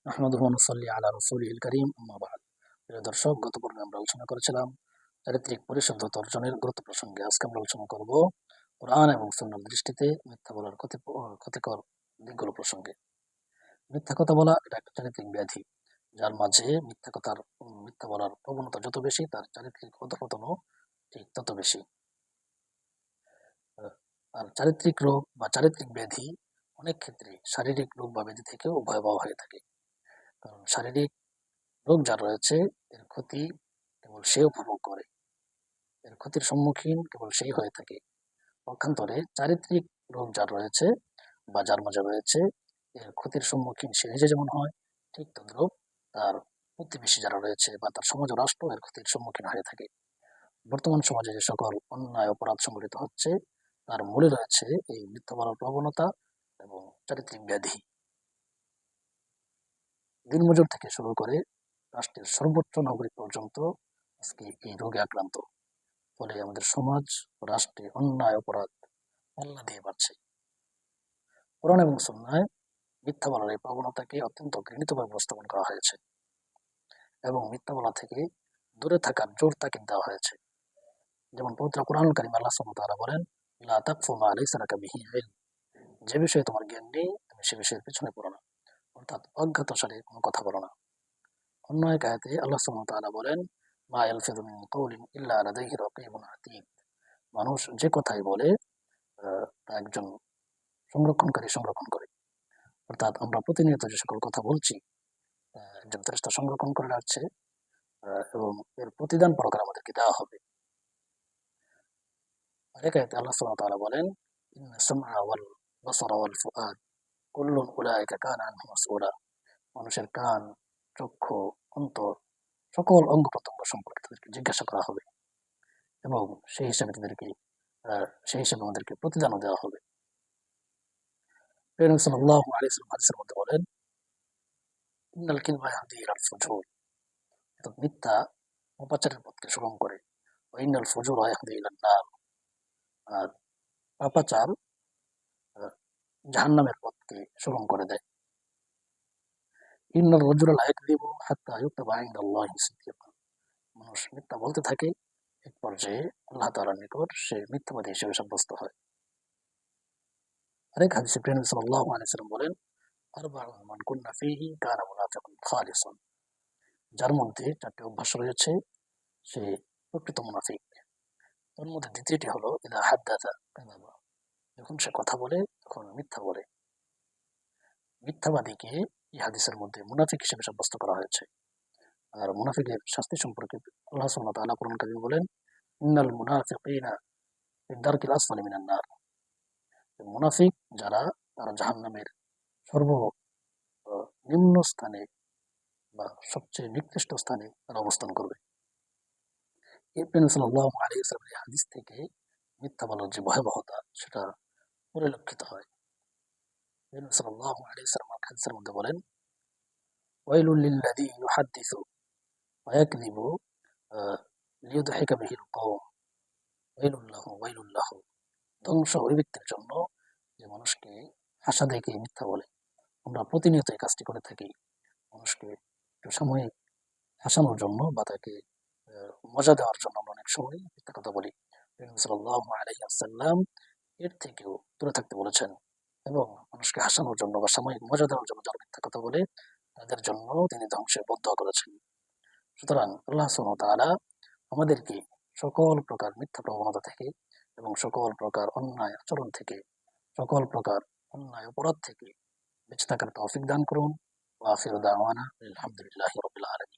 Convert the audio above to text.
নাহমাদুহু ওয়া নুসাল্লি আলা রাসূলিহিল কারীম, আম্মা বা'দ। প্রিয় দর্শক, গত পর্বে আমরা আলোচনা করেছিলাম চারিত্রিক পরিশুদ্ধতা অর্জনের গুরুত্ব প্রসঙ্গে। আজকে আমরা আলোচনা করব কোরআন এবং সুন্নাহর দৃষ্টিতে মিথ্যা বলার ক্ষতিকর দিকগুলো প্রসঙ্গে। মিথ্যা কথা বলা এটা একটা চারিত্রিক ব্যাধি, যার মাঝে মিথ্যা বলার প্রবণতা যত বেশি, তার চারিত্রিক অধঃপতনও ঠিক তত বেশি। আহ, আর চারিত্রিক রোগ বা চারিত্রিক ব্যাধি অনেক ক্ষেত্রে শারীরিক রোগ বা ব্যাধি থেকেও ভয়াবহ হয়ে থাকে। কারণ শারীরিক রোগ যার রয়েছে, এর ক্ষতি কেবল সে উপভোগ করে, এর ক্ষতির সম্মুখীন কেবল সেই হয়ে থাকে। পক্ষান্তরে চারিত্রিক রোগ যার রয়েছে বা যার মাঝে রয়েছে, এর ক্ষতির সম্মুখীন সে নিজে যেমন হয়, ঠিক তদ্রুপ তার প্রতিবেশী যারা রয়েছে বা তার সমাজ ও রাষ্ট্র এর ক্ষতির সম্মুখীন হয়ে থাকে। বর্তমান সমাজে যে সকল অন্যায় অপরাধ সংঘটিত হচ্ছে, তার মূলে রয়েছে এই মিথ্যা বলার প্রবণতা এবং চারিত্রিক ব্যাধি। দিনমজুর থেকে শুরু করে রাষ্ট্রের সর্বোচ্চ নাগরিক পর্যন্ত আজকে এই রোগে আক্রান্ত। ফলে আমাদের সমাজ ও রাষ্ট্রে অন্যায় অপরাধ পাল্লা দিয়ে বাড়ছে। কোরআন এবং সুন্নাহয় মিথ্যা বলার এই প্রবণতাকে অত্যন্ত ঘৃণিতভাবে উপস্থাপন করা হয়েছে এবং মিথ্যা বলা থেকে দূরে থাকার জোর তাকিদ দেওয়া হয়েছে। যেমন পবিত্র কোরআনুল কারীমে আল্লাহ সুবহানাহু ওয়া তাআলা বলেন, লা তাকফু মা লাইসা লাকা বিহি ইলম। যে বিষয়ে তোমার জ্ঞান নেই, তুমি সে বিষয়ের পেছনে পড়ো না, অর্থাৎ অজ্ঞাতসারে কোনো কথা বলো না। অন্য এক আয়াতে আল্লাহ সুবহানাহু ওয়া তাআলা বলেন, মা ইয়ালফিযু মিন কাওলিন ইল্লা লাদাইহি রাকীবুন আতীদ। মানুষ যে কথাই বলে তা একজন সংরক্ষণকারী সংরক্ষণ করে। অর্থাৎ আমরা প্রতিনিয়ত যে সকল কথা বলছি, একজন ফেরেশতা সংরক্ষণ করে রাখছে, এবং এর প্রতিদান পরকালে আমাদেরকে দেওয়া হবে। আরেক আয়াতে আল্লাহ সুবহানাহু ওয়া তাআলা বলেন, ইন্না সামআ ওয়াল বাসারা ওয়াল ফুআদ কুল্লুন উলাইকা কানা আনহু মাসউলা। মানুষের কান, চক্ষু, অন্তর, সকল অঙ্গ প্রত্যঙ্গ সম্পর্কে তাদেরকে জিজ্ঞাসা করা হবে এবং সেই হিসাবে আমাদেরকে প্রতিদানও দেওয়া হবে। প্রিয় নবী সাল্লাল্লাহু আলাইহি ওয়াসাল্লাম হাদিসের মধ্যে বলেন, ইন্নাল কিযবা ইয়াহদি ইলাল ফুজুর। অর্থাৎ মিথ্যা পাপাচারের পথকে সুগম করে। ওয়া ইন্নাল ফুজুরা ইয়াহদি ইলান নার। আর পাপাচার জাহান্নামের পথকে সুগম করে দেয়। ইন্নার রাজুলা লা ইয়াকযিবু হাত্তা ইউকতাবা ইনদাল্লাহি সিদীকান। মানুষ মিথ্যা বলতে থাকে, এক পর্যায়ে আল্লাহ তাআলার নিকট সে মিথ্যাবাদী হিসেবে সাব্যস্ত হয়। আরেক হাদিসে প্রিয় নবী সাল্লাল্লাহু আলাইহি ওয়াসাল্লাম বলেন, আরবাউন মান কুন্না ফীহি কানা মুনাফিকুন খালিসান। যার মধ্যে চারটি অভ্যাস রয়েছে, সে প্রকৃত মুনাফিক। তার মধ্যে দ্বিতীয়টি হলো ইযা হাদ্দাসা কাযাবা। যখন সে কথা বলে তখন মিথ্যা বলে। মিথ্যাবাদীকে এই হাদিসের মধ্যে মুনাফিক হিসেবে সাব্যস্ত করা হয়েছে। আর মুনাফিকের শাস্তি সম্পর্কে আল্লাহ সুবহানাহু ওয়া তাআলা কোরআন কারীমে বলেন, ইন্নাল মুনাফিকিনা ফি দারকিল আসফালি মিনান নার। মুনাফিক যারা, তারা জাহান্নামের সর্ব নিম্ন স্থানে বা সবচেয়ে নিকৃষ্ট স্থানে তারা অবস্থান করবে। এই নবী সাল্লাল্লাহু আলাইহি ওয়াসাল্লামের এই হাদিস থেকে মিথ্যা বলার যে ভয়াবহতা, সেটা পরিলক্ষিত হয়। নবী সাল্লাল্লাহু আলাইহি ওয়াসাল্লাম হাদিসের মধ্যে বলেন, ওয়াইলুল লিল্লাযী ইউহাদ্দিসু ওয়া ইয়াকযিবু লিইউদহিকা বিহিল কওম ওয়াইলুল লাহু। ধ্বংস ওই ব্যক্তির জন্য যে মানুষকে হাসা দেখিয়ে মিথ্যা বলে। আমরা প্রতিনিয়ত এই কাজটি করে থাকি, মানুষকে একটু সাময়িক হাসানোর জন্য বা তাকে মজা দেওয়ার জন্য আমরা অনেক সময় মিথ্যা কথা বলি। নবী সাল্লাল্লাহু আলাইহি ওয়াসাল্লাম এর থেকেও দূরে থাকতে বলেছেন এবং মানুষকে হাসানোর জন্য বা সাময়িক মজা দেওয়ার জন্য যারা মিথ্যা কথা বলে, তাদের জন্য তিনি ধ্বংসের বদদোয়া করেছেন। সুতরাং আল্লাহ সুবহানাহু ওয়া তাআলা আমাদেরকে সকল প্রকার মিথ্যা প্রবণতা থেকে এবং সকল প্রকার অন্যায় আচরণ থেকে, সকল প্রকার অন্যায় অপরাধ থেকে বেঁচে থাকার তৌফিক দান করুন। ওয়া আখিরু দাওয়ানা আলহামদুলিল্লাহি রাব্বিল আলামিন।